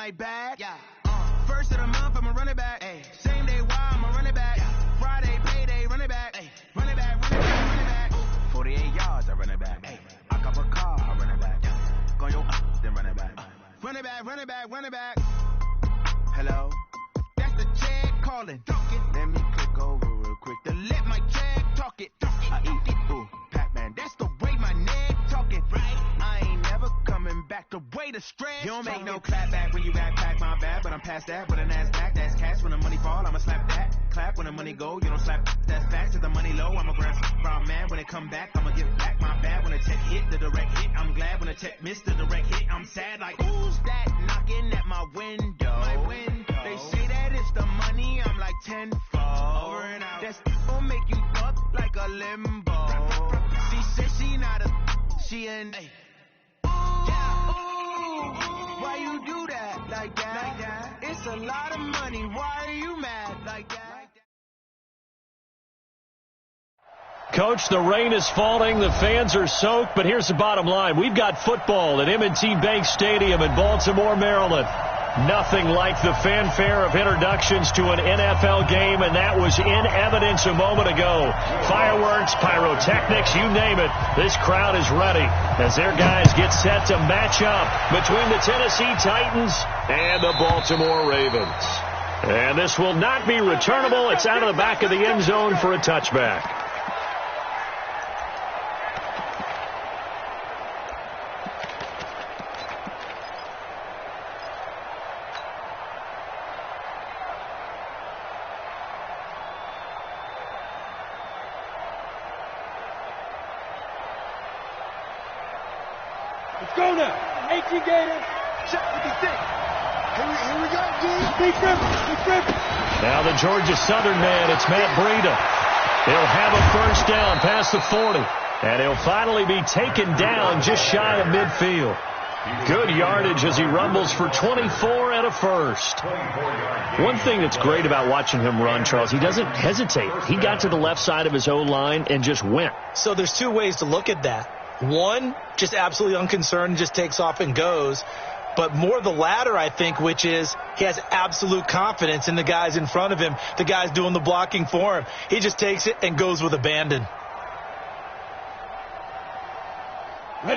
my bag. Yeah. First of the month, I'm a running back. Ay. Same day, why I'm a running back. Yeah. Friday, payday, running back. Ay. Running back, running back, running back. 48 yards, I run it back. Ay. I cop a car, I run it back. Yeah. Go your then run it back. Run it back, run it back, run it back. Hello? That's the check calling. Let me click over real quick to let my check talk it. I eat it, ooh, Pac-Man. That's the way my neck talking. Right? I ain't never coming back the way the stretch. You don't make no clap back when you backpack, my bad. But I'm past that with an ass back. That's cash when the money fall. I'ma slap that. Clap when the money go. You don't slap. That's facts. If the money low, I'ma grab brown man. When it come back, I'ma give back my bad. When the check hit, the direct hit. I'm glad when the check missed the direct hit. I'm sad like, who's that knocking at my window? My window. They say that it's the money. I'm like tenfold. Over and out. That's gon' make you up like a limbo. She said she not a. She an. Ay. Why you do that like that? It's a lot of money. Why are you mad like that? Coach, the rain is falling. The fans are soaked. But here's the bottom line. We've got football at M&T Bank Stadium in Baltimore, Maryland. Nothing like the fanfare of introductions to an NFL game, and that was in evidence a moment ago. Fireworks, pyrotechnics, you name it. This crowd is ready as their guys get set to match up between the Tennessee Titans and the Baltimore Ravens. And this will not be returnable. It's out of the back of the end zone for a touchback. Let's go now. 18 Gators. Check 56. Here we go, G. Big Griffin. Now the Georgia Southern man, it's Matt Breida. He'll have a first down past the 40. And he'll finally be taken down just shy of midfield. Good yardage as he rumbles for 24 and a first. One thing that's great about watching him run, Charles, he doesn't hesitate. He got to the left side of his O-line and just went. So there's two ways to look at that. One, just absolutely unconcerned, just takes off and goes. But more the latter, I think, which is he has absolute confidence in the guys in front of him, the guys doing the blocking for him. He just takes it and goes with abandon.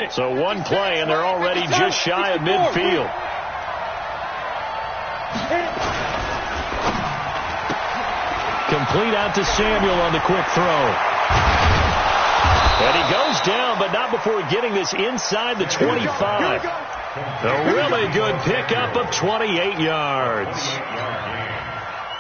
So one play, and they're already just shy of midfield. Complete out to Samuel on the quick throw. And he goes down, but not before getting this inside the 25. A really good pickup of 28 yards.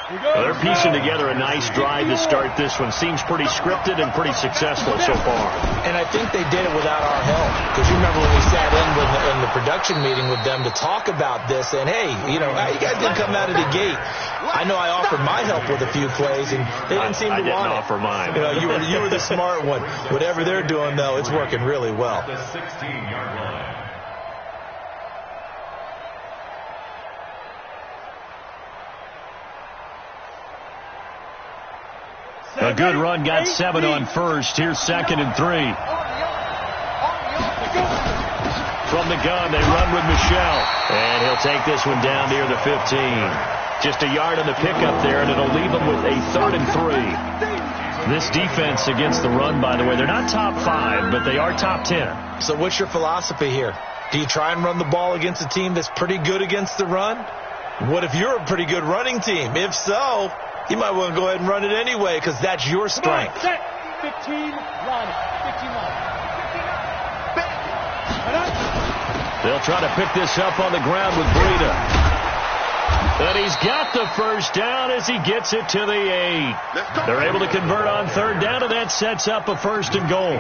They're piecing together a nice drive to start this one. Seems pretty scripted and pretty successful so far. And I think they did it without our help. Because you remember when we sat in the production meeting with them to talk about this, and hey, you know, you guys didn't come out of the gate. I know I offered my help with a few plays, and they didn't seem to want it. I didn't offer mine. You know, you were the smart one. Whatever they're doing, though, it's working really well. The 16-yard line. A good run, got 7 on first. Here's 2nd and 3. From the gun, they run with Michelle. And he'll take this one down near the 15. Just a yard on the pickup there, and it'll leave them with a 3rd and 3. This defense against the run, by the way, they're not top 5, but they are top 10. So what's your philosophy here? Do you try and run the ball against a team that's pretty good against the run? What if you're a pretty good running team? If so, you might want to go ahead and run it anyway because that's your strength. Set. 15, run. 15, run. They'll try to pick this up on the ground with Breida. And he's got the first down as he gets it to the 8. They're able to convert on 3rd down, and that sets up a 1st and goal.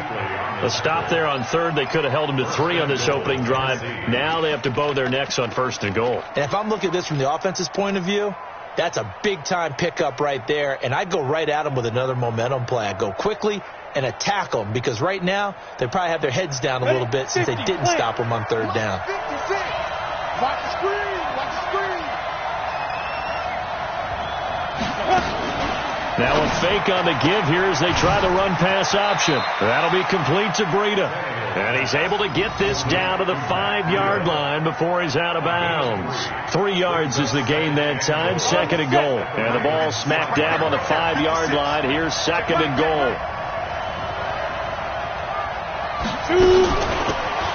A stop there on 3rd. They could have held him to 3 on this opening drive. Now they have to bow their necks on 1st and goal. And if I'm looking at this from the offense's point of view, that's a big-time pickup right there, and I'd go right at them with another momentum play. I'd go quickly and attack them because right now they probably have their heads down a little bit since they didn't stop them on 3rd down. Watch the screen. Watch the screen. Now a fake on the give here as they try the run-pass option. That'll be complete to Breida. And he's able to get this down to the 5-yard line before he's out of bounds. 3 yards is the gain that time, 2nd and goal. And the ball smack dab on the 5-yard line. Here's 2nd and goal.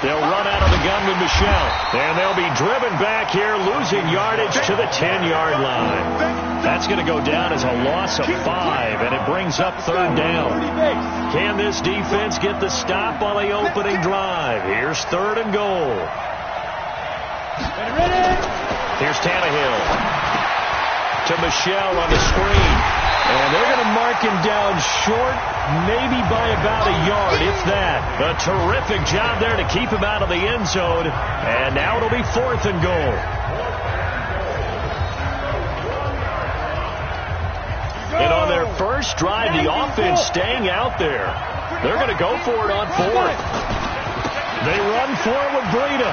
They'll run out of the gun with Michelle. And they'll be driven back here, losing yardage to the 10-yard line. That's going to go down as a loss of 5, and it brings up 3rd down. Can this defense get the stop on the opening drive? Here's 3rd and goal. Here's Tannehill to Michelle on the screen. And they're going to mark him down short, maybe by about a yard, if that. A terrific job there to keep him out of the end zone. And now it'll be 4th and goal. And on their first drive, the offense staying out there. They're going to go for it on 4th. They run for it with Breida.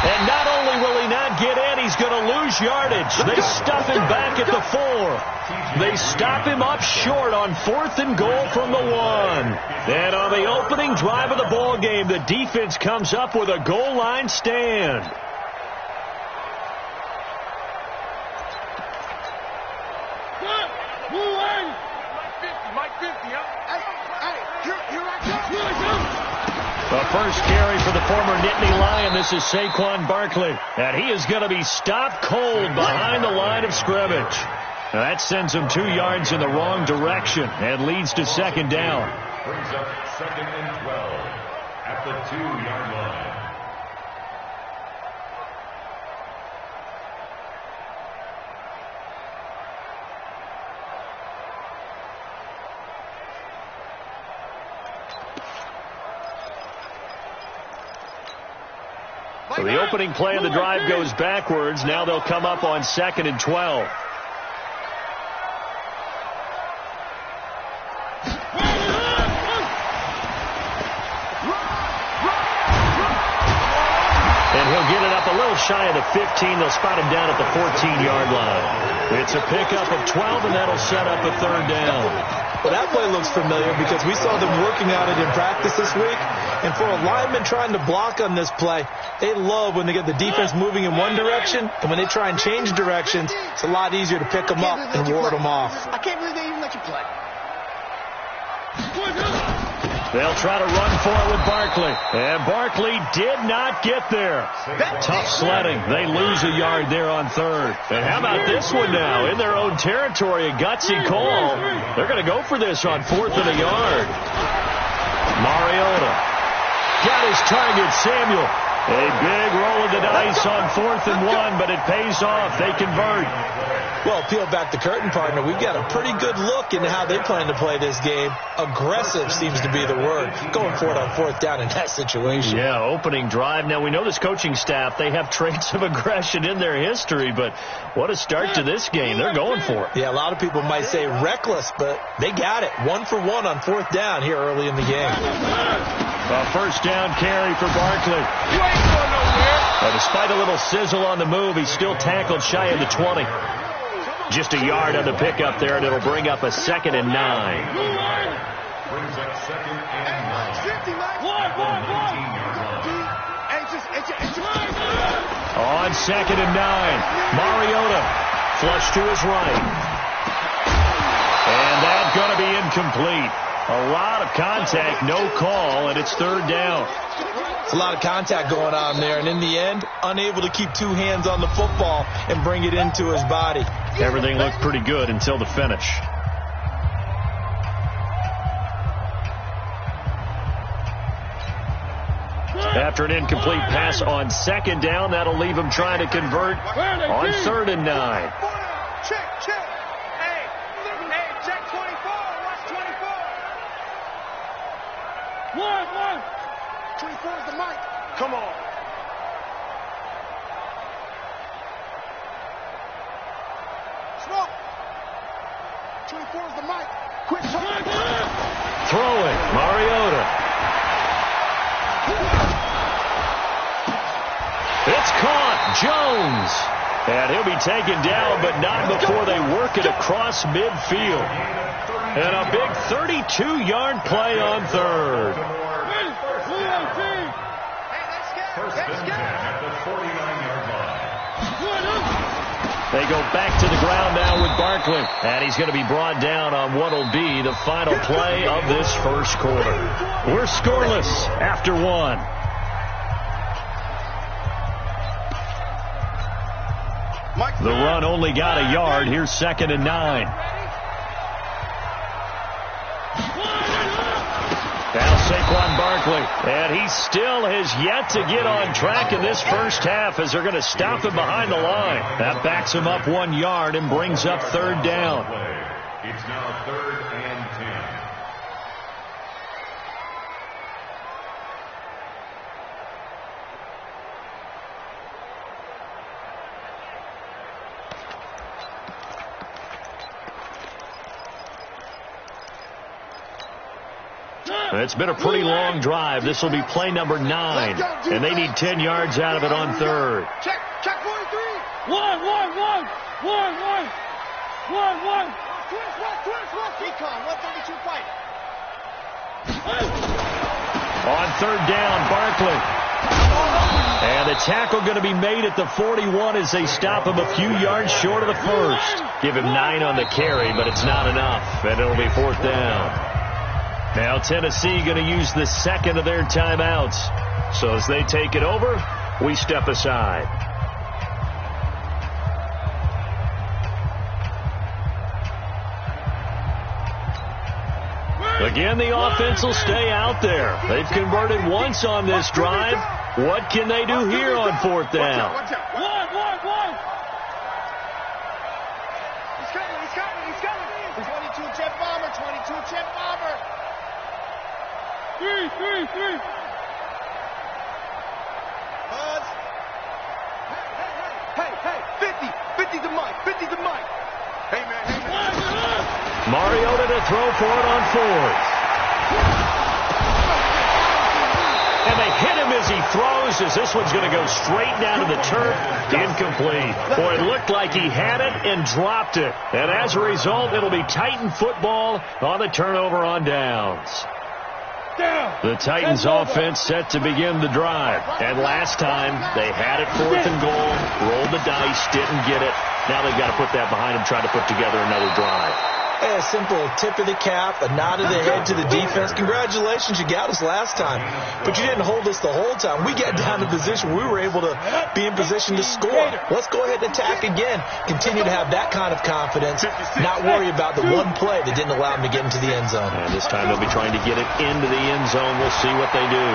And not only will he not get in, he's going to lose yardage. They stuff him back at the 4. They stop him up short on 4th and goal from the 1. And on the opening drive of the ball game, the defense comes up with a goal line stand. The first carry for the former Nittany Lion. This is Saquon Barkley. And he is going to be stopped cold behind the line of scrimmage. Now that sends him 2 yards in the wrong direction and leads to 2nd down. Brings up 2nd and 12 at the 2-yard line. So the opening play of the drive goes backwards. Now they'll come up on 2nd and 12. And he'll get it up a little shy of the 15. They'll spot him down at the 14-yard line. It's a pickup of 12, and that'll set up a 3rd down. Well, that play looks familiar because we saw them working on it in practice this week. And for a lineman trying to block on this play, they love when they get the defense moving in one direction, and when they try and change directions, it's a lot easier to pick them up and ward them off. I can't believe they even let you play. They'll try to run for it with Barkley. And Barkley did not get there. Tough sledding. They lose a yard there on 3rd. And how about this one now? In their own territory, a gutsy call. They're going to go for this on 4th and a yard. Mariota got his target, Samuel. A big roll of the dice on 4th and 1, but it pays off. They convert. Well, peel back the curtain, partner. We've got a pretty good look into how they plan to play this game. Aggressive seems to be the word. Going for it on 4th down in that situation. Yeah, opening drive. Now, we know this coaching staff, they have traits of aggression in their history, but what a start to this game. They're going for it. Yeah, a lot of people might say reckless, but they got it. 1 for 1 on 4th down here early in the game. A first down carry for Barkley. Despite a little sizzle on the move, he's still tackled shy of the 20. Just a yard on the pickup there, and it'll bring up a 2nd and 9. Brings up 2nd and 9. On 2nd and 9, Mariota flush to his right. And that's going to be incomplete. A lot of contact, no call, and it's 3rd down. A lot of contact going on there, and in the end, unable to keep 2 hands on the football and bring it into his body. Everything looked pretty good until the finish. After an incomplete pass on 2nd down, that'll leave him trying to convert on 3rd and 9. Check. Hey, check 24. Watch 24. One. 24 is the mic. Come on. Smoke. 24 is the mic. Quick shot. Throwing, Mariota. It's caught, Jones. And he'll be taken down, but not before they work it across midfield. And a big 32-yard play on 3rd. They go back to the ground now with Barkley. And he's going to be brought down on what will be the final play of this first quarter. We're scoreless after one. The run only got a yard. Here's 2nd and 9. Now Saquon Barkley, and he still has yet to get on track in this first half as they're going to stop him behind the line. That backs him up 1 yard and brings up 3rd down. It's now 3rd and 10. It's been a pretty long drive. This will be play number 9, and they need 10 yards out of it on 3rd. Check 43. 1. Decon, 132 fight. On 3rd down, Barkley. And the tackle going to be made at the 41 as they stop him a few yards short of the first. Give him 9 on the carry, but it's not enough, and it'll be 4th down. Now Tennessee going to use the 2nd of their timeouts. So as they take it over, we step aside. Again, the offense will stay out there. They've converted once on this drive. What can they do here on 4th down? Watch out. One. He's coming. 22 jet bomber. 3. Buzz. Hey. 50's a mic. Hey, man. Mariota to throw for it on 4th. And they hit him as he throws, as this one's going to go straight down to the turf. Incomplete. Boy, it looked like he had it and dropped it. And as a result, it'll be Titan football on the turnover on downs. The Titans offense set to begin the drive. And last time, they had it 4th and goal, rolled the dice, didn't get it. Now they've got to put that behind them, try to put together another drive. A simple tip of the cap, a nod of the head to the defense. Congratulations, you got us last time. But you didn't hold us the whole time. We got down to position. We were able to be in position to score. Let's go ahead and attack again. Continue to have that kind of confidence. Not worry about the one play that didn't allow them to get into the end zone. And this time they'll be trying to get it into the end zone. We'll see what they do.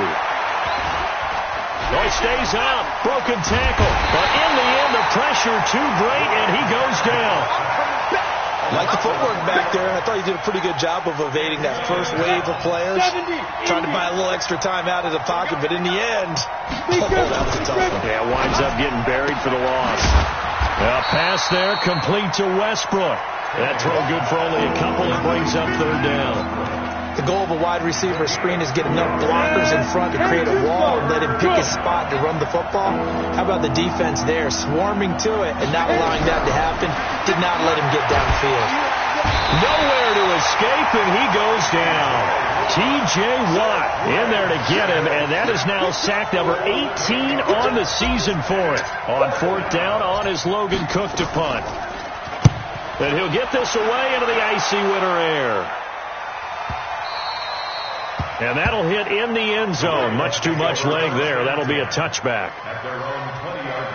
He stays out. Broken tackle. But in the end, the pressure too great, and he goes down. Like the footwork back there. I thought he did a pretty good job of evading that first wave of players. Trying to buy a little extra time out of the pocket, but in the end, that was a tough one. Yeah, winds up getting buried for the loss. A pass there, complete to Westbrook. That throw good for only a couple and brings up 3rd down. The goal of a wide receiver screen is get enough blockers in front to create a wall and let him pick his spot to run the football. How about the defense there, swarming to it and not allowing that to happen? Did not let him get downfield. Nowhere to escape, and he goes down. T.J. Watt in there to get him, and that is now sack number 18 on the season for it. On 4th down on his Logan Cook to punt. And he'll get this away into the icy winter air. And that'll hit in the end zone. Much too much leg there. That'll be a touchback. At their own 20-yard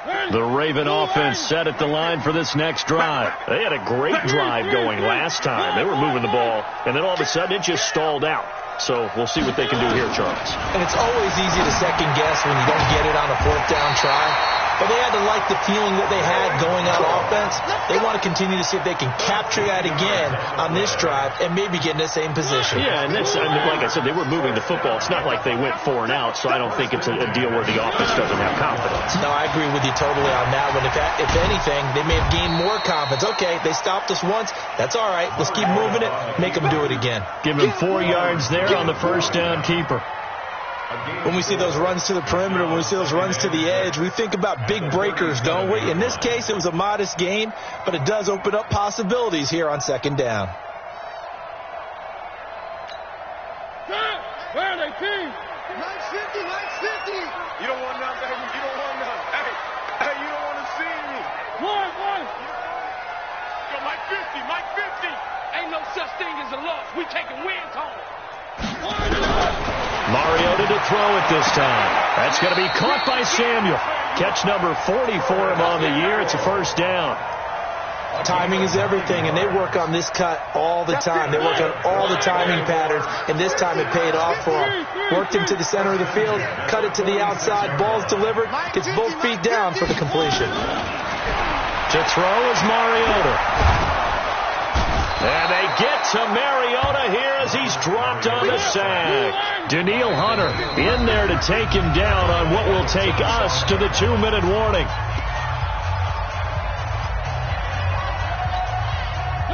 line. The Raven offense set at the line for this next drive. They had a great drive going last time. They were moving the ball, and then all of a sudden it just stalled out. So we'll see what they can do here, Charles. And it's always easy to second guess when you don't get it on a 4th down try. But they had to like the feeling that they had going on offense. They want to continue to see if they can capture that again on this drive and maybe get in the same position. Yeah, and that's, like I said, they were moving the football. It's not like they went 4 and out, so I don't think it's a deal where the offense doesn't have confidence. No, I agree with you totally on that one. If anything, they may have gained more confidence. Okay, they stopped us once. That's all right. Let's keep moving it. Make them do it again. Give them 4 yards there on the 1st down keeper. When we see those runs to the perimeter, when we see those runs to the edge, we think about big breakers, don't we? In this case, it was a modest gain, but it does open up possibilities here on 2nd down. Where are they, team? 9-6. You don't want none, baby. You don't want none. Hey, you don't want to see me. One. Yo, Mike 50. Ain't no such thing as a loss. We taking wins home. Mariota to throw it this time. That's going to be caught by Samuel. Catch number 40 for him on the year. It's a first down. Timing is everything, and they work on this cut all the time. They work on all the timing patterns, and this time it paid off for them. Worked him to the center of the field, cut it to the outside, ball's delivered, gets both feet down for the completion. To throw is Mariota. And they get to Mariota here as he's dropped on the sack. Daniil Hunter in there to take him down on what will take us to the 2-minute warning.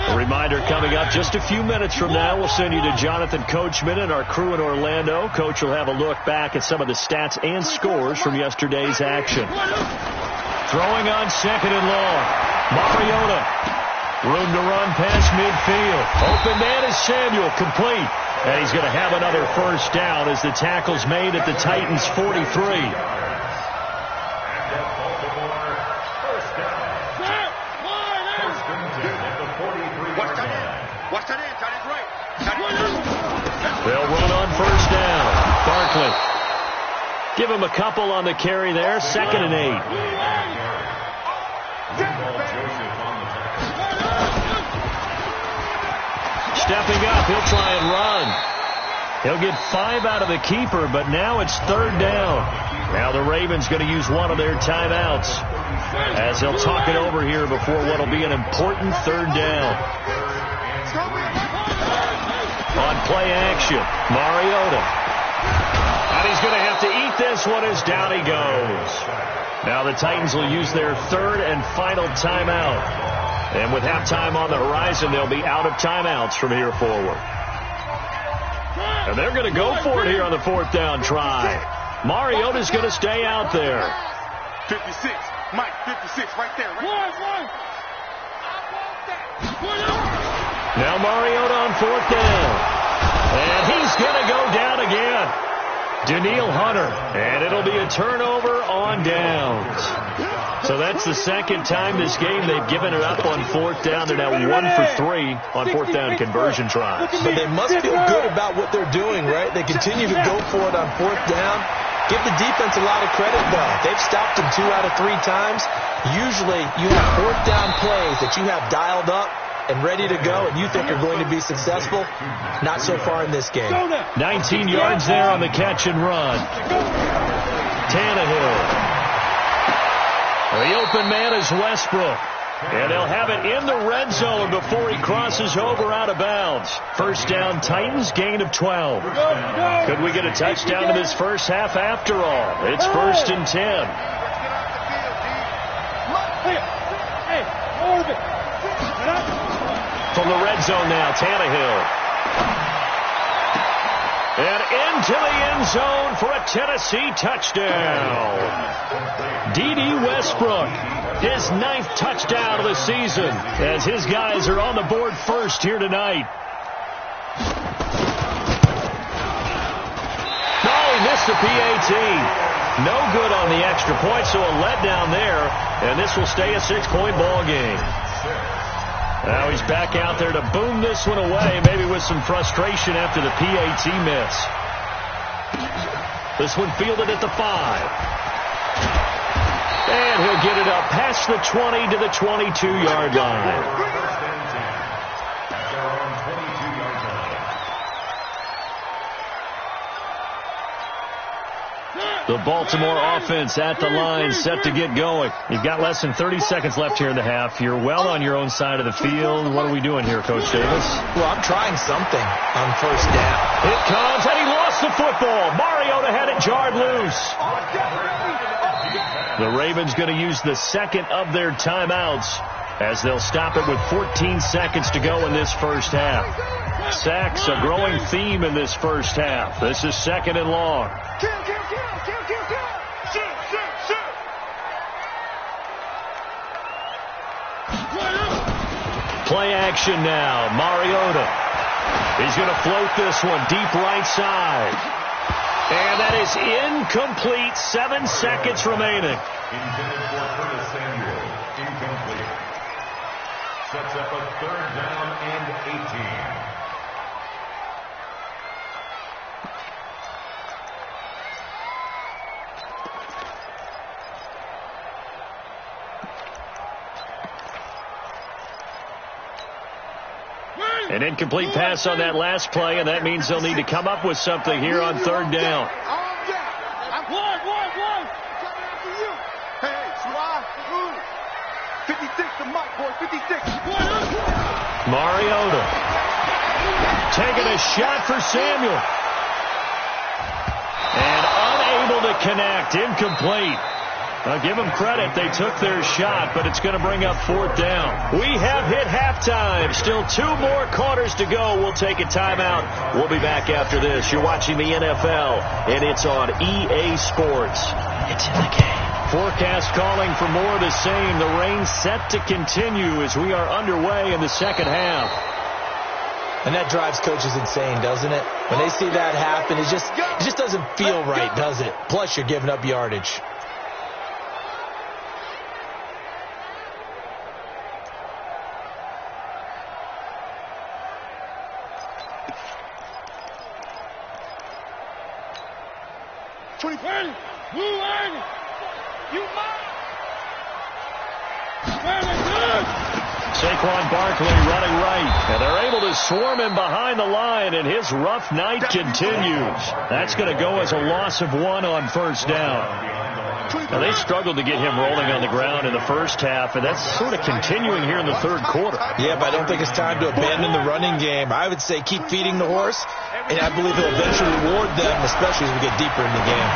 A reminder coming up just a few minutes from now. We'll send you to Jonathan Coachman and our crew in Orlando. Coach will have a look back at some of the stats and scores from yesterday's action. Throwing on second and long. Mariota. Room to run past midfield. Open man is Samuel. Complete. And he's going to have another first down as the tackle's made at the Titans' 43. They'll run on first down. Barkley. Give him a couple on the carry there. 2nd and 8. Stepping up. He'll try and run. He'll get 5 out of the keeper, but now it's 3rd down. Now the Ravens going to use one of their timeouts as they'll talk it over here before what will be an important 3rd down. On play action, Mariota. And he's going to have to eat this one as down he goes. Now the Titans will use their 3rd and final timeout. And with halftime on the horizon, they'll be out of timeouts from here forward. And they're going to go for it here on the 4th down try. Mariota's going to stay out there. 56. Mike, 56 right there. Now Mariota on 4th down. And he's going to go down again. Daniil Hunter. And it'll be a turnover on downs. So that's the 2nd time this game they've given it up on 4th down. They're now 1 for 3 on 4th down conversion tries. But they must feel good about what they're doing, right? They continue to go for it on 4th down. Give the defense a lot of credit, though. They've stopped them 2 out of 3 times. Usually you have 4th down plays that you have dialed up and ready to go, and you think are going to be successful. Not so far in this game. 19 yards there on the catch and run. Tannehill. The open man is Westbrook. And they'll have it in the red zone before he crosses over out of bounds. First down, Titans, gain of 12. Could we get a touchdown in this first half after all? It's 1st and 10. From the red zone now, Tannehill. And into the end zone for a Tennessee touchdown. D.D. Westbrook, his 9th touchdown of the season, as his guys are on the board first here tonight. No, he missed the PAT. No good on the extra point, so a letdown there, and this will stay a 6-point ball game. Now he's back out there to boom this one away, maybe with some frustration after the PAT miss. This one fielded at the 5. And he'll get it up past the 20 to the 22-yard line. The Baltimore offense at the line, set to get going. You've got less than 30 seconds left here in the half. You're well on your own side of the field. What are we doing here, Coach Davis? Well, I'm trying something on first down. It comes, and he lost the football. Mariota had it jarred loose. The Ravens going to use the 2nd of their timeouts as they'll stop it with 14 seconds to go in this first half. Sacks, a growing theme in this first half. This is 2nd and long. Play action now. Mariota. He's going to float this one deep right side. And that is incomplete. 7 seconds remaining. Intended for Curtis Samuel. Incomplete. Sets up a 3rd down and 18. An incomplete pass on that last play, and that means they'll need to come up with something here on 3rd down. Hey, Swat, 56 to Mike, boy, 56. Mariota taking a shot for Samuel. And unable to connect. Incomplete. I'll give them credit. They took their shot, but it's going to bring up 4th down. We have hit halftime. Still 2 more quarters to go. We'll take a timeout. We'll be back after this. You're watching the NFL, and it's on EA Sports. It's in the game. Forecast calling for more of the same. The rain set to continue as we are underway in the second half. And that drives coaches insane, doesn't it? When they see that happen, it just doesn't feel right, does it? Plus, you're giving up yardage. Saquon Barkley running right, and they're able to swarm him behind the line, and his rough night continues. That's going to go as a loss of 1 on 1st down. Now, they struggled to get him rolling on the ground in the first half, and that's sort of continuing here in the 3rd quarter. Yeah, but I don't think it's time to abandon the running game. I would say keep feeding the horse, and I believe he'll eventually reward them, especially as we get deeper in the game.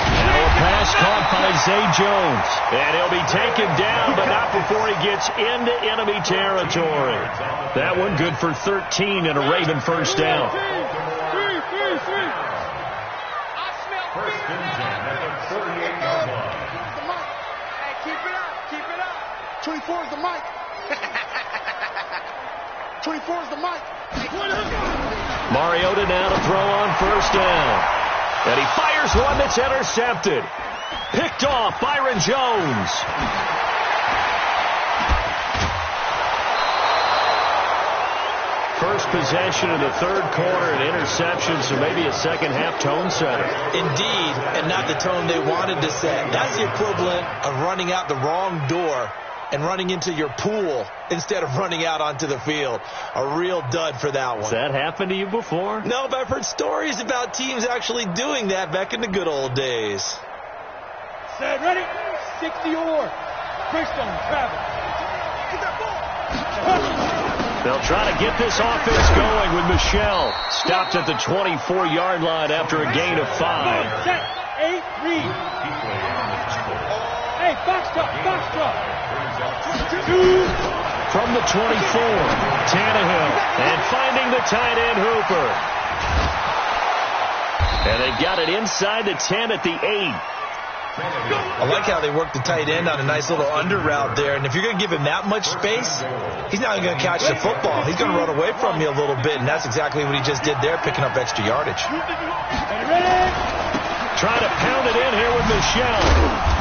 Now a pass caught by Zay Jones, and he'll be taken down, but not before he gets into enemy territory. That one good for 13 and a Raven 1st down. First and 10 at the 48-yard line. Hey, keep it up, keep it up. 24 is the mic. 24 is the mic. Mariota now to throw on 1st down. And he fires one that's intercepted. Picked off Byron Jones. First possession of the 3rd quarter, an interception, so maybe a second-half tone setter. Indeed, and not the tone they wanted to set. That's the equivalent of running out the wrong door and running into your pool instead of running out onto the field. A real dud for that one. Has that happened to you before? No, but I've heard stories about teams actually doing that back in the good old days. Set, ready? 60 or Greystone, travel. Get that ball. They'll try to get this offense going with Michelle. Stopped at the 24-yard line after a gain of 5. Set, 8, read. Hey, box drop. From the 24, Tannehill, and finding the tight end Hooper. And they've got it inside the 10 at the 8. I like how they work the tight end on a nice little under route there. And if you're going to give him that much space, he's not going to catch the football. He's going to run away from you a little bit, and that's exactly what he just did there, picking up extra yardage. Trying to pound it in here with Michelle.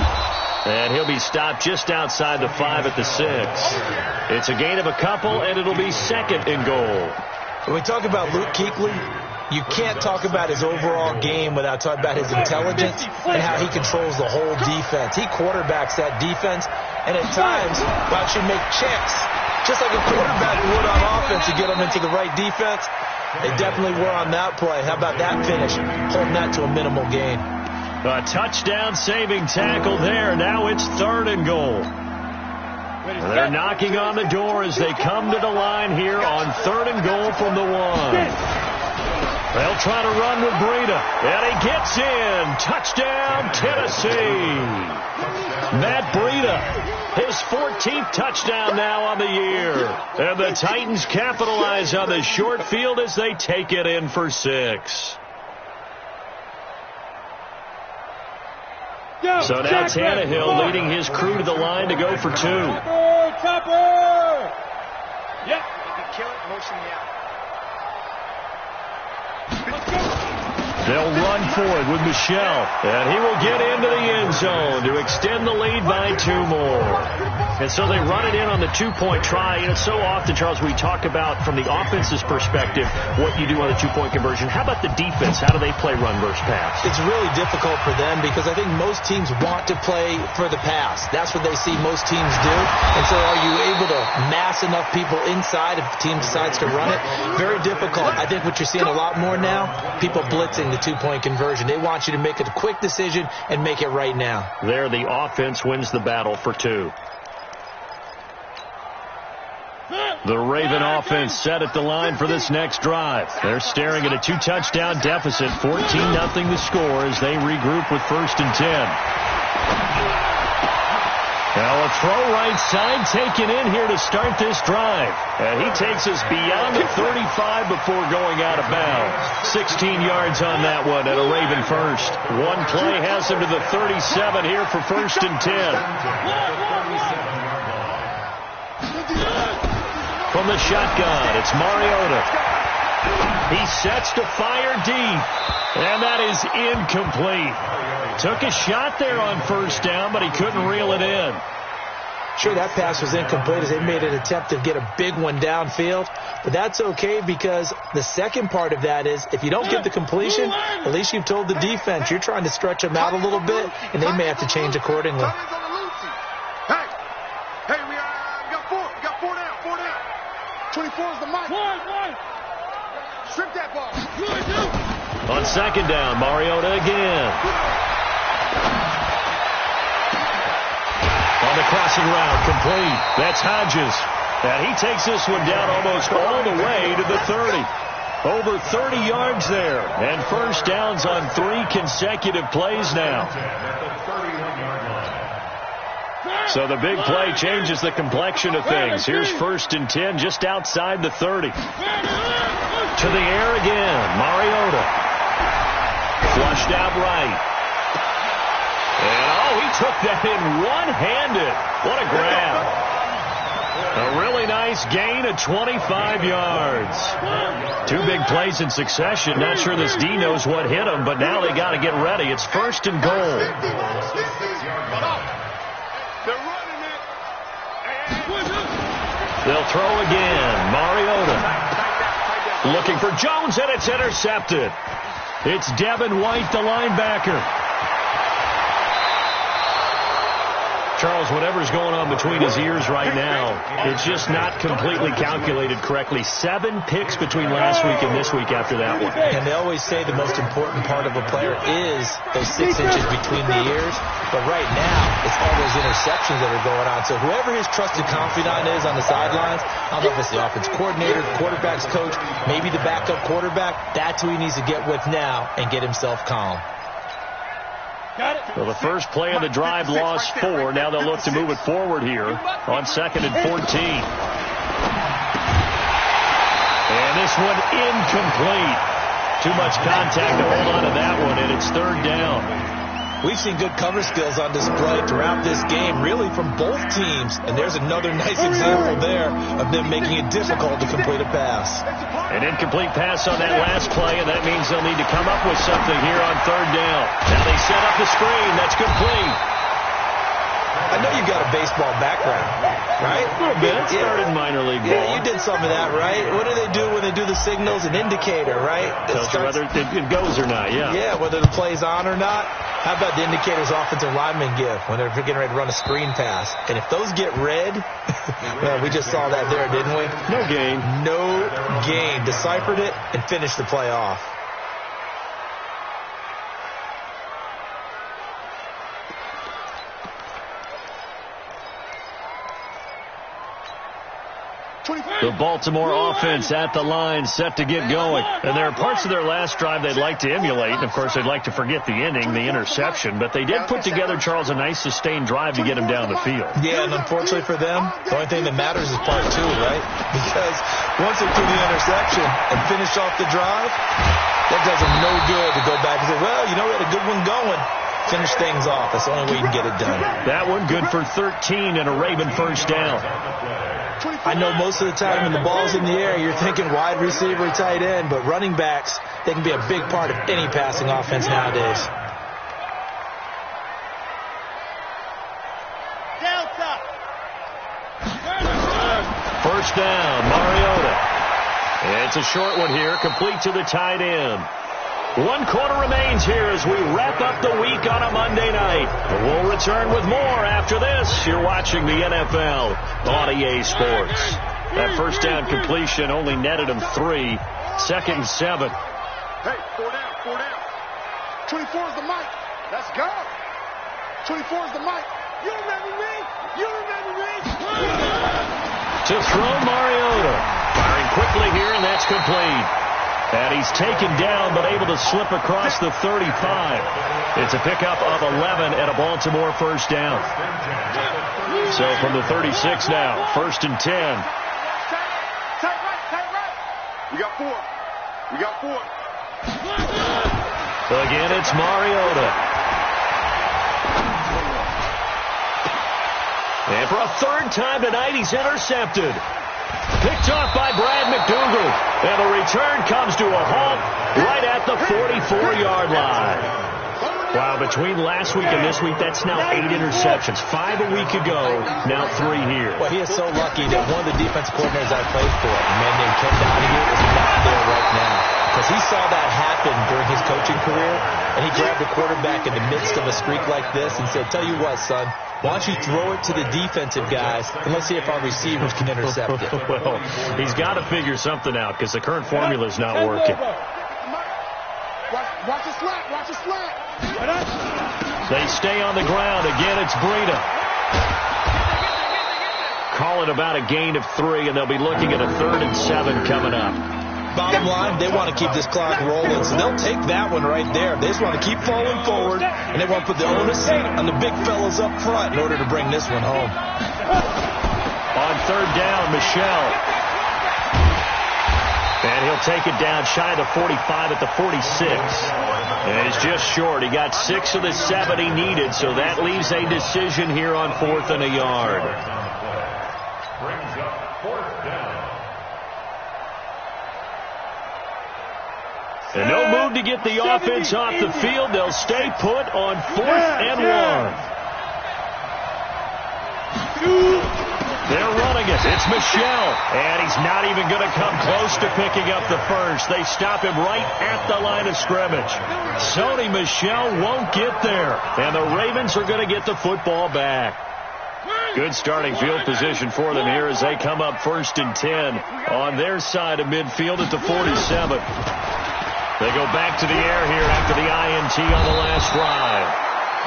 And he'll be stopped just outside the 5 at the 6. It's a gain of a couple, and it'll be 2nd and goal. When we talk about Luke Kuechly, you can't talk about his overall game without talking about his intelligence and how he controls the whole defense. He quarterbacks that defense, and at times, Bob should make checks, just like a quarterback would on offense to get them into the right defense. They definitely were on that play. How about that finish, holding that to a minimal gain. A touchdown-saving tackle there. Now it's 3rd and goal. They're knocking on the door as they come to the line here on 3rd and goal from the 1. They'll try to run with Breida, and he gets in. Touchdown, Tennessee. Matt Breida, his 14th touchdown now on the year. And the Titans capitalize on the short field as they take it in for 6. So now Tannehill leading his crew to the line to go for 2. Chopper! Yep. You can kill it, motion me out. Let's go. They'll run for it with Michel, and he will get into the end zone to extend the lead by 2 more. And so they run it in on the 2-point try. You know, so often, Charles, we talk about from the offense's perspective what you do on the 2-point conversion. How about the defense? How do they play run versus pass? It's really difficult for them because I think most teams want to play for the pass. That's what they see most teams do. And so are you able to mass enough people inside if the team decides to run it? Very difficult. I think what you're seeing a lot more now, people blitzing the 2-point conversion. They want you to make a quick decision and make it right now. There, the offense wins the battle for 2. The Raven offense set at the line for this next drive. They're staring at a 2-touchdown deficit, 14-0 the score as they regroup with 1st and 10. Now a throw right side taken in here to start this drive. And he takes us beyond the 35 before going out of bounds. 16 yards on that one and a Raven first. One play has him to the 37 here for 1st and 10. From the shotgun, it's Mariota. He sets to fire deep, and that is incomplete. Took a shot there on 1st down, but he couldn't reel it in. Sure, that pass was incomplete as they made an attempt to get a big one downfield, but that's okay because the second part of that is if you don't get the completion, at least you've told the defense you're trying to stretch them out a little bit, and they may have to change accordingly. Hey, we got 4 down. 24 is the mic. Strip that ball. On 2nd down, Mariota again. On the crossing route, complete. That's Hodges. And he takes this one down almost all the way to the 30. Over 30 yards there. And 1st downs on 3 consecutive plays now. So the big play changes the complexion of things. Here's 1st and 10 just outside the 30. To the air again. Mariota. Flushed out right. And, he took that in one-handed. What a grab. A really nice gain of 25 yards. 2 big plays in succession. Not sure this D knows what hit him, but now they got to get ready. It's 1st and goal. They'll throw again. Mariota. Looking for Jones, and it's intercepted. It's Devin White, the linebacker. Charles, whatever's going on between his ears right now, it's just not completely calculated correctly. 7 picks between last week and this week after that one. And they always say the most important part of a player is those 6 inches between the ears. But right now, it's all those interceptions that are going on. So whoever his trusted confidant is on the sidelines, I don't know if it's the offense coordinator, the quarterback's coach, maybe the backup quarterback, that's who he needs to get with now and get himself calm. Well, the first play of the drive lost 4. Now they'll look to move it forward here on 2nd and 14. And this one incomplete. Too much contact to hold on to that one, and it's 3rd down. We've seen good cover skills on display throughout this game, really from both teams. And there's another nice example there of them making it difficult to complete a pass. An incomplete pass on that last play, and that means they'll need to come up with something here on 3rd down. Now they set up the screen. That's complete. I know you've got a baseball background, right? A little bit. Started in minor league ball. Yeah, you did some of that, right? What do they do when they do the signals? An indicator, right? Tells you whether it goes or not, yeah. Yeah, whether the play's on or not. How about the indicators offensive linemen give when they're getting ready to run a screen pass? And if those get red, well, we just saw that there, didn't we? No gain. No gain. Deciphered it and finished the play off. The Baltimore offense at the line, set to get going. And there are parts of their last drive they'd like to emulate. And, of course, they'd like to forget the ending, the interception. But they did put together, Charles, a nice sustained drive to get him down the field. Yeah, and unfortunately for them, the only thing that matters is part 2, right? Because once they threw the interception and finished off the drive, that does them no good to go back and say, well, you know, we had a good one going. Finish things off. That's the only way you can get it done. That one good for 13 and a Raven first down. I know most of the time when the ball's in the air, you're thinking wide receiver, tight end, but running backs, they can be a big part of any passing offense nowadays. First down, Mariota. It's a short one here, complete to the tight end. 1 quarter remains here as we wrap up the week on a Monday night. We'll return with more after this. You're watching the NFL on EA Sports. That first down completion only netted him 3. Second and 7. Hey, 4 down. 24 is the mic. Let's go. 24 is the mic. You remember me? To throw Mariota. Firing quickly here, and that's complete. And he's taken down, but able to slip across the 35. It's a pickup of 11 and a Baltimore first down. So from the 36 now, first and 10. Tight right. We got 4. Again, it's Mariota. And for a third time tonight, he's intercepted. Picked off by Brad McDougal. And the return comes to a halt right at the 44-yard line. Wow, between last week and this week, that's now 8 interceptions. 5 a week ago, now 3 here. Well, he is so lucky that one of the defense coordinators I played for, a man named Ken Donahue, is not there right now. Because he saw that happen during his coaching career, and he grabbed a quarterback in the midst of a streak like this and said, tell you what, son, why don't you throw it to the defensive guys, and let's see if our receivers can intercept it. Well, he's got to figure something out because the current formula is not working. Watch the slant. They stay on the ground. Again, it's Breida. Call it about a gain of 3, and they'll be looking at a 3rd and 7 coming up. Bottom line, they want to keep this clock rolling, so they'll take that one right there. They just want to keep falling forward, and they want to put the onus on the big fellas up front in order to bring this one home. On 3rd down, Michelle. And he'll take it down shy of the 45 at the 46. And he's just short. He got 6 of the 7 he needed, so that leaves a decision here on 4th and a yard. Brings up 4th down. And no move to get the offense off the field. They'll stay put on 4th and 1. They're running it. It's Michelle. And he's not even going to come close to picking up the first. They stop him right at the line of scrimmage. Sony Michel won't get there. And the Ravens are going to get the football back. Good starting field position for them here as they come up 1st and 10 on their side of midfield at the 47. They go back to the air here after the INT on the last drive.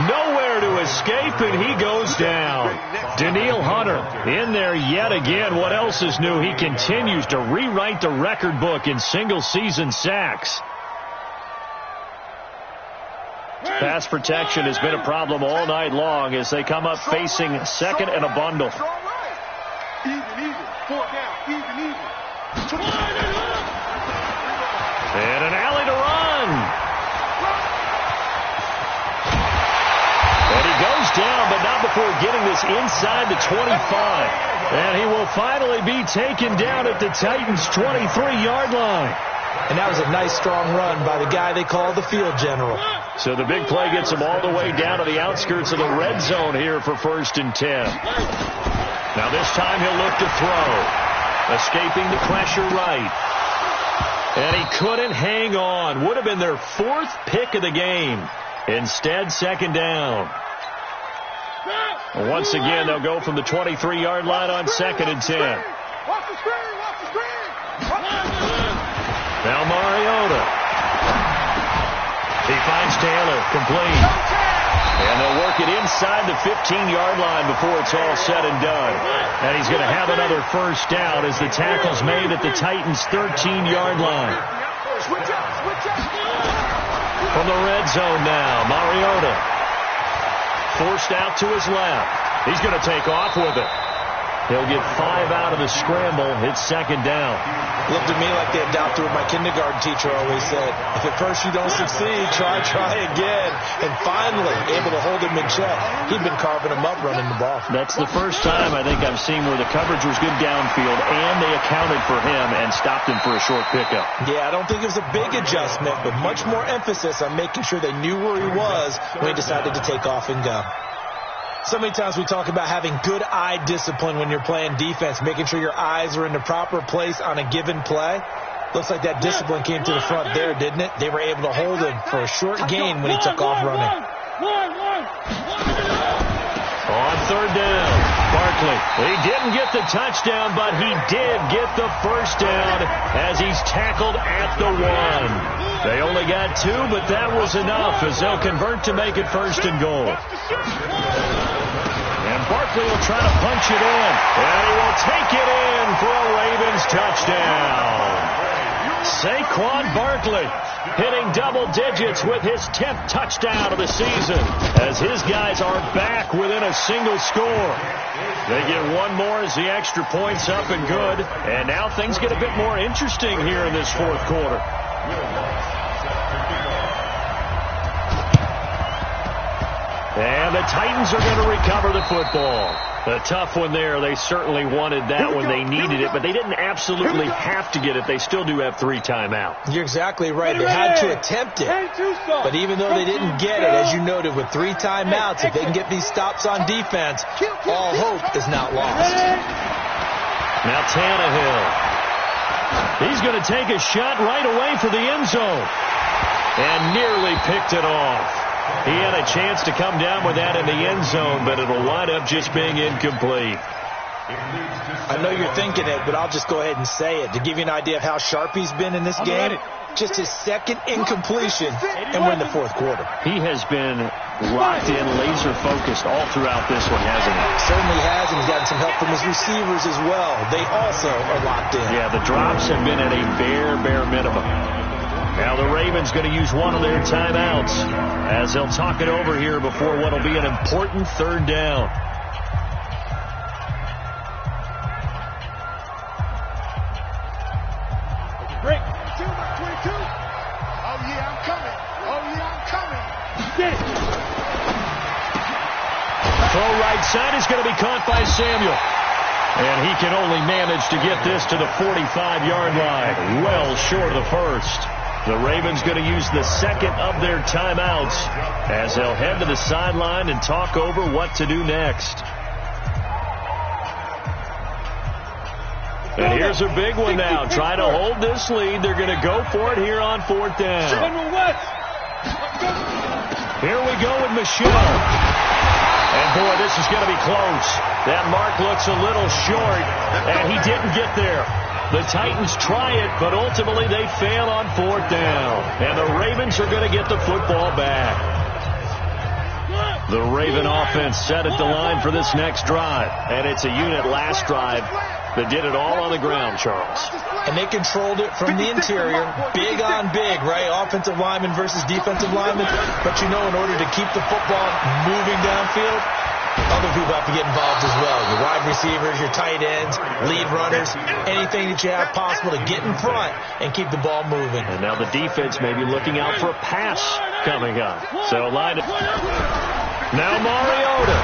Nowhere to escape, and he goes down. Daniil Hunter in there yet again. What else is new? He continues to rewrite the record book in single-season sacks. Pass protection has been a problem all night long as they come up facing 2nd and a bundle. Even. 4 down. Even. And an alley to run. And he goes down, but not before getting this inside the 25. And he will finally be taken down at the Titans' 23-yard line. And that was a nice, strong run by the guy they call the field general. So the big play gets him all the way down to the outskirts of the red zone here for 1st and 10. Now this time he'll look to throw. Escaping the pressure right. And he couldn't hang on. Would have been their 4th pick of the game. Instead, 2nd down. Once again, they'll go from the 23-yard line on 2nd and 10. Watch the screen. Now Mariota. He finds Taylor, complete. And they'll work it inside the 15-yard line before it's all said and done. And he's going to have another first down as the tackle's made at the Titans' 13-yard line. From the red zone now, Mariota. Forced out to his left. He's going to take off with it. He'll get 5 out of the scramble. It's second down. Looked at me like they adopted what my kindergarten teacher always said. If at first you don't succeed, try again. And finally, able to hold him in check. He'd been carving him up running the ball. That's the first time I think I've seen where the coverage was good downfield and they accounted for him and stopped him for a short pickup. Yeah, I don't think it was a big adjustment, but much more emphasis on making sure they knew where he was when he decided to take off and go. So many times we talk about having good eye discipline when you're playing defense, making sure your eyes are in the proper place on a given play. Looks like that discipline came to the front there, didn't it? They were able to hold him for a short gain when he took off running. On third down, Barkley. He didn't get the touchdown, but he did get the first down as he's tackled at the 1. They only got 2, but that was enough as they'll convert to make it first and goal. And Barkley will try to punch it in, and he will take it in for a Ravens touchdown. Saquon Barkley hitting double digits with his 10th touchdown of the season as his guys are back within a single score. They get one more as the extra point's up and good. And now things get a bit more interesting here in this fourth quarter. And the Titans are going to recover the football. A tough one there. They certainly wanted that when they needed it, but they didn't absolutely have to get it. They still do have 3 timeouts. You're exactly right. They had to attempt it. But even though they didn't get it, as you noted, with 3 timeouts, if they can get these stops on defense, all hope is not lost. Now Tannehill. He's going to take a shot right away for the end zone. And nearly picked it off. He had a chance to come down with that in the end zone, but it'll wind up just being incomplete. I know you're thinking it, but I'll just go ahead and say it. To give you an idea of how sharp he's been in this game, just his second incompletion, and we're in the fourth quarter. He has been locked in, laser-focused all throughout this one, hasn't he? Certainly has, and he's gotten some help from his receivers as well. They also are locked in. Yeah, the drops have been at a bare minimum. Now the Ravens going to use one of their timeouts as they'll talk it over here before what will be an important third down. Break. 22. Oh, yeah, I'm coming. Oh, yeah, I'm coming. Get it. Throw right side is going to be caught by Samuel. And he can only manage to get this to the 45-yard line. Well short of the first. The Ravens going to use the second of their timeouts as they'll head to the sideline and talk over what to do next. And here's a big one now. Trying to hold this lead. They're going to go for it here on fourth down. Here we go with Michelle. And, boy, this is going to be close. That mark looks a little short, and he didn't get there. The Titans try it, but ultimately they fail on fourth down. And the Ravens are going to get the football back. The Raven offense set at the line for this next drive. And it's a unit last drive that did it all on the ground, Charles. And they controlled it from the interior. Big on big, right? Offensive lineman versus defensive lineman. But you know, in order to keep the football moving downfield, other people have to get involved as well. Your wide receivers, your tight ends, lead runners, anything that you have possible to get in front and keep the ball moving. And now the defense may be looking out for a pass coming up. So line it. Now Mariota.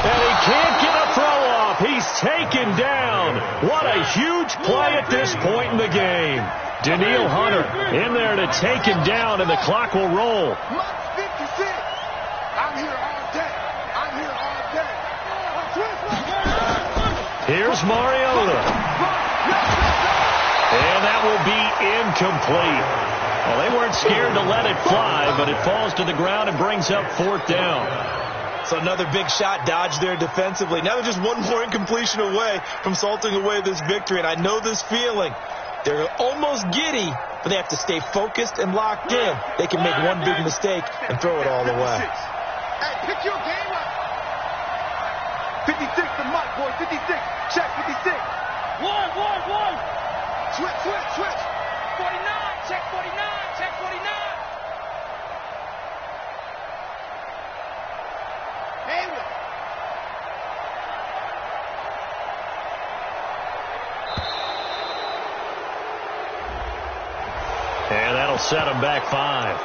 And he can't get a throw off. He's taken down. What a huge play at this point in the game. Danielle Hunter in there to take him down, and the clock will roll. Here's Mariota. And that will be incomplete. Well, they weren't scared to let it fly, but it falls to the ground and brings up fourth down. So another big shot dodged there defensively. Now they're just one more incompletion away from salting away this victory. And I know this feeling. They're almost giddy, but they have to stay focused and locked in. They can make one big mistake and throw it all away. Hey, pick your game up. 56 to Mike, boy. 56. Check 56. One. Switch. 49. Check 49. Check 49. That'll set them back 5.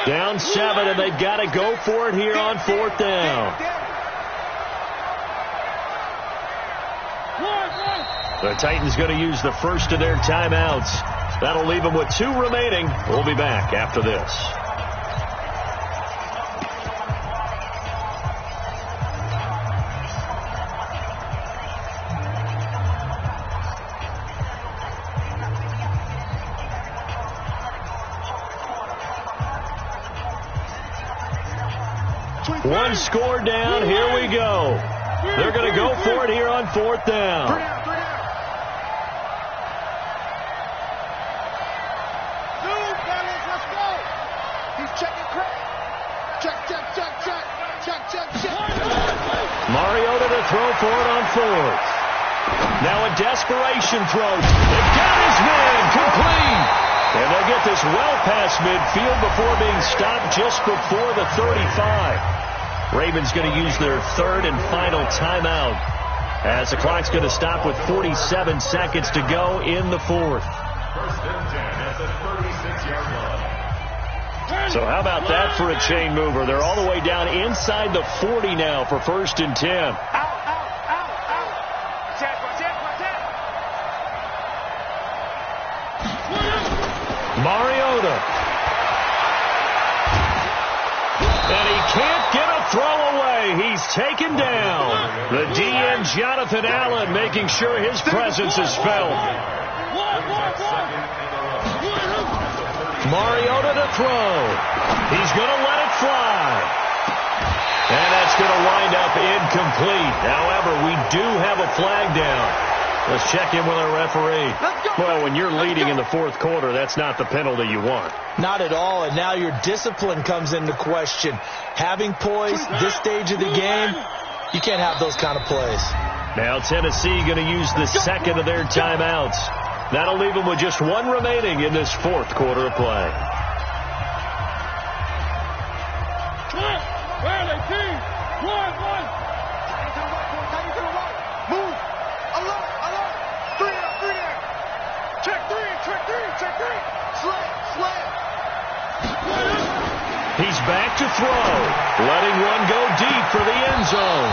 Down 7, and they've got to go for it here on 4th down. The Titans going to use the first of their timeouts. That'll leave them with 2 remaining. We'll be back after this. One score down. Here we go. They're going to go for it here on 4th down. Mariota to throw for it on 4th. Now a desperation throw. They've got his man complete. And they'll get this well past midfield before being stopped just before the 35. Ravens going to use their 3rd and final timeout as the clock's going to stop with 47 seconds to go in the 4th. 1st and 10 at the 36-yard line. So how about that for a chain mover? They're all the way down inside the 40 now for 1st and 10. Mariota. And he can't get a throw away. He's taken down. The DN, Jonathan Allen, making sure his presence is felt. Mariota to throw. He's going to let it fly. And that's going to wind up incomplete. However, we do have a flag down. Let's check in with our referee. Well, when you're leading in the 4th quarter, that's not the penalty you want. Not at all, and now your discipline comes into question. Having poise this stage of the game, you can't have those kind of plays. Now Tennessee going to use the 2nd of their timeouts. That'll leave them with just 1 remaining in this 4th quarter of play. He's back to throw, letting one go deep for the end zone.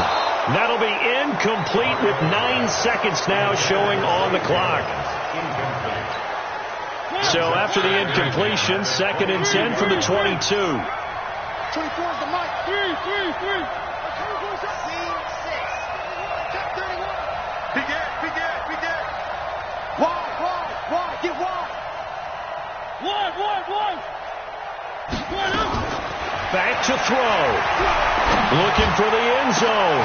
That'll be incomplete with 9 seconds now showing on the clock. So after the incompletion, 2nd and 10 from the 22. 24 is the mic. 3. Be dead. Wide. Get wide. Wide. Back to throw. Looking for the end zone.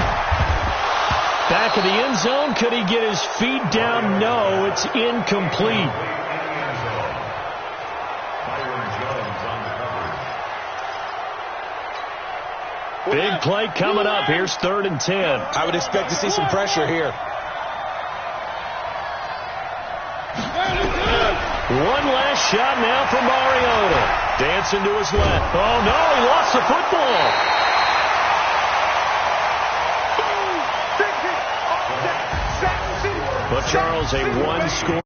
Back of the end zone. Could he get his feet down? No, it's incomplete. Big play coming up. Here's 3rd and 10. I would expect to see some pressure here. One last shot now for Mariota. Dancing to his left. Oh, no, he lost the football. But Charles, a 1-score